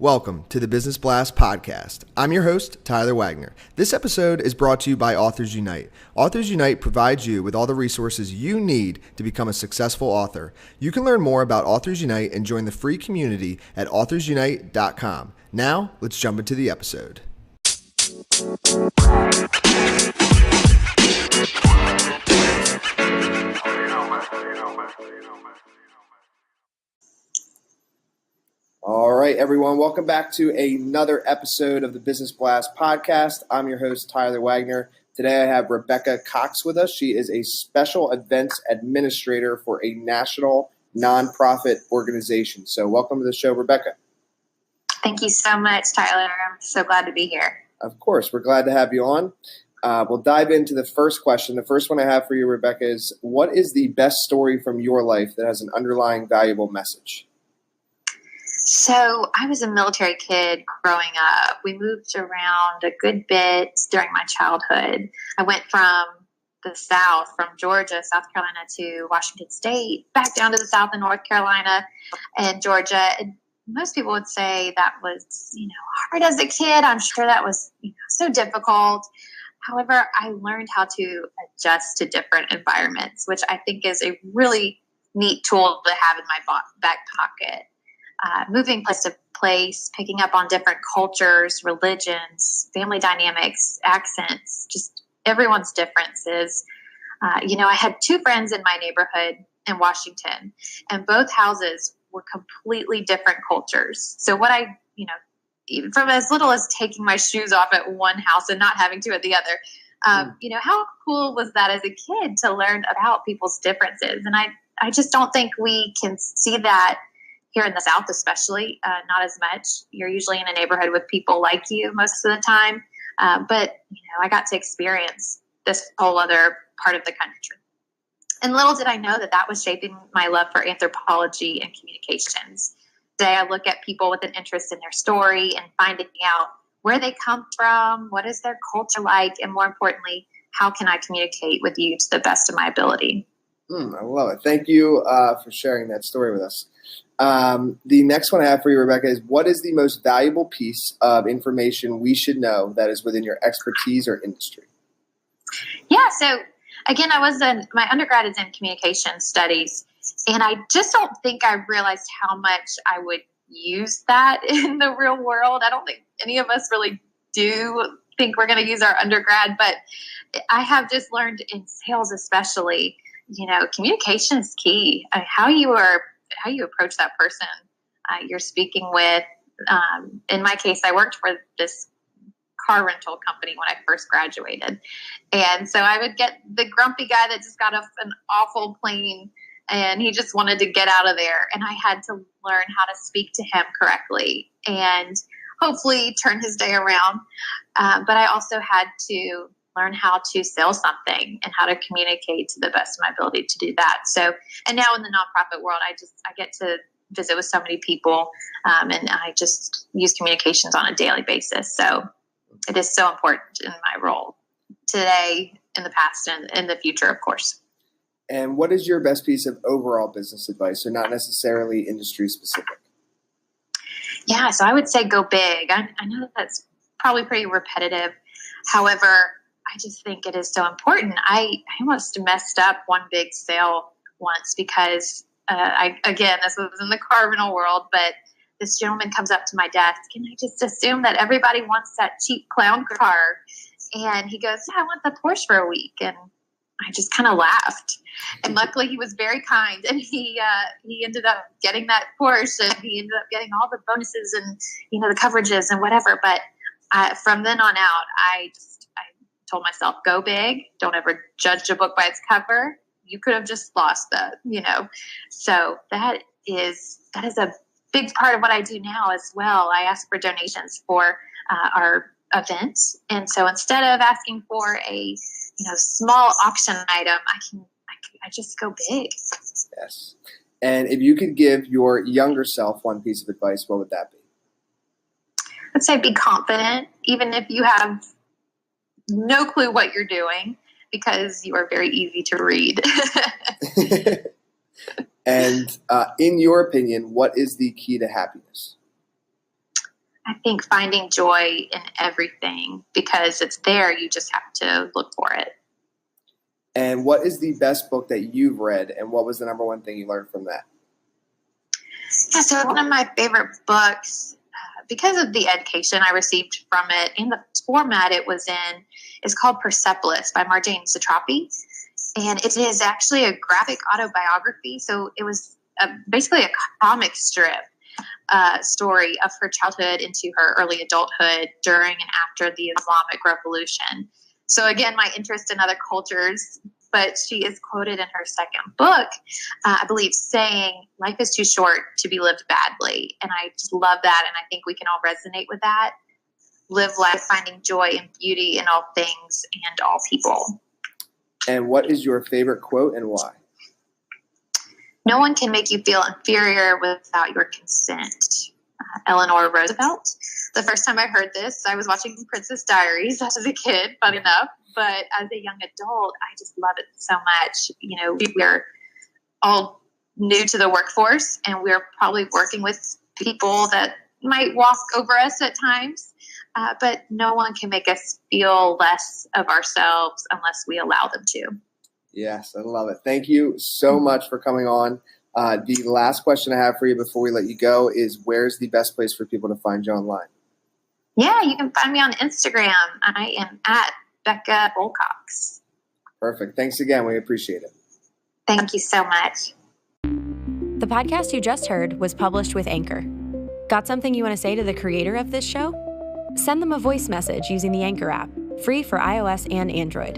Welcome to the Business Blast podcast. I'm your host, Tyler Wagner. This episode is brought to you by Authors Unite. Authors Unite provides you with all the resources you need to become a successful author. You can learn more about Authors Unite and join the free community at authorsunite.com. Now, let's jump into the episode. All right, everyone. Welcome back to another episode of the Business Blast podcast. I'm your host, Tyler Wagner. Today I have Rebecca Cox with us. She is a special events administrator for a national nonprofit organization. So welcome to the show, Rebecca. Thank you so much, Tyler. I'm so glad to be here. Of course. We're glad to have you on. We'll dive into the first question. The first one I have for you, Rebecca, is what is the best story from your life that has an underlying valuable message? So I was a military kid growing up. We moved around a good bit during my childhood. I went from the South, from Georgia, South Carolina to Washington State, back down to the South and North Carolina and Georgia. And most people would say that was, hard as a kid. I'm sure that was, so difficult. However, I learned how to adjust to different environments, which I think is a really neat tool to have in my back pocket. Moving place to place, picking up on different cultures, religions, family dynamics, accents, just everyone's differences. I had two friends in my neighborhood in Washington, and both houses were completely different cultures. So what even from as little as taking my shoes off at one house and not having to at the other, how cool was that as a kid to learn about people's differences? And I just don't think we can see that here in the South, especially, not as much. You're usually in a neighborhood with people like you most of the time. But I got to experience this whole other part of the country. And little did I know that was shaping my love for anthropology and communications. Today, I look at people with an interest in their story and finding out where they come from, what is their culture like, and more importantly, how can I communicate with you to the best of my ability? I love it. Thank you for sharing that story with us. The next one I have for you, Rebecca, is what is the most valuable piece of information we should know that is within your expertise or industry? Yeah. So again, my undergrad is in communication studies, and I just don't think I realized how much I would use that in the real world. I don't think any of us really do think we're going to use our undergrad, but I have just learned in sales, especially, communication is key. How you approach that person you're speaking with. In my case, I worked for this car rental company when I first graduated. And so I would get the grumpy guy that just got off an awful plane and he just wanted to get out of there. And I had to learn how to speak to him correctly and hopefully turn his day around. But I also had to learn how to sell something and how to communicate to the best of my ability to do that. So, and now in the nonprofit world, I get to visit with so many people, and I just use communications on a daily basis. So it is so important in my role today, in the past, and in the future, of course. And what is your best piece of overall business advice, so not necessarily industry specific? Yeah, so I would say go big. I know that's probably pretty repetitive. However, I just think it is so important. I almost messed up one big sale once because, this was in the car rental world, but this gentleman comes up to my desk and I just assume that everybody wants that cheap clown car. And he goes, yeah, I want the Porsche for a week. And I just kind of laughed. And luckily he was very kind and he ended up getting that Porsche and he ended up getting all the bonuses and, the coverages and whatever. But from then on out, I told myself, go big. Don't ever judge a book by its cover. You could have just lost that, So that is a big part of what I do now as well. I ask for donations for our events. And so instead of asking for a, small auction item, I just go big. Yes. And if you could give your younger self one piece of advice, what would that be? I'd say be confident, even if you have no clue what you're doing, because you are very easy to read. And in your opinion, what is the key to happiness? I think finding joy in everything, because it's there. You just have to look for it. And what is the best book that you've read, and what was the number one thing you learned from that? Yeah, so one of my favorite books, because of the education I received from it and the format it was in, is called Persepolis by Marjane Satrapi. And it is actually a graphic autobiography. So it was basically a comic strip story of her childhood into her early adulthood during and after the Islamic Revolution. So again, my interest in other cultures, but she is quoted in her second book, I believe, saying life is too short to be lived badly. And I just love that. And I think we can all resonate with that. Live life finding joy and beauty in all things and all people. And what is your favorite quote and why? No one can make you feel inferior without your consent. Eleanor Roosevelt. The first time I heard this, I was watching Princess Diaries as a kid, fun enough. But as a young adult, I just love it so much. You know, we're all new to the workforce, and we're probably working with people that might walk over us at times. But no one can make us feel less of ourselves unless we allow them to. Yes, I love it. Thank you so much for coming on. The last question I have for you before we let you go is, where's the best place for people to find you online? Yeah, you can find me on Instagram. I am at Becca Bolcox. Perfect. Thanks again. We appreciate it. Thank you so much. The podcast you just heard was published with Anchor. Got something you want to say to the creator of this show? Send them a voice message using the Anchor app, free for iOS and Android.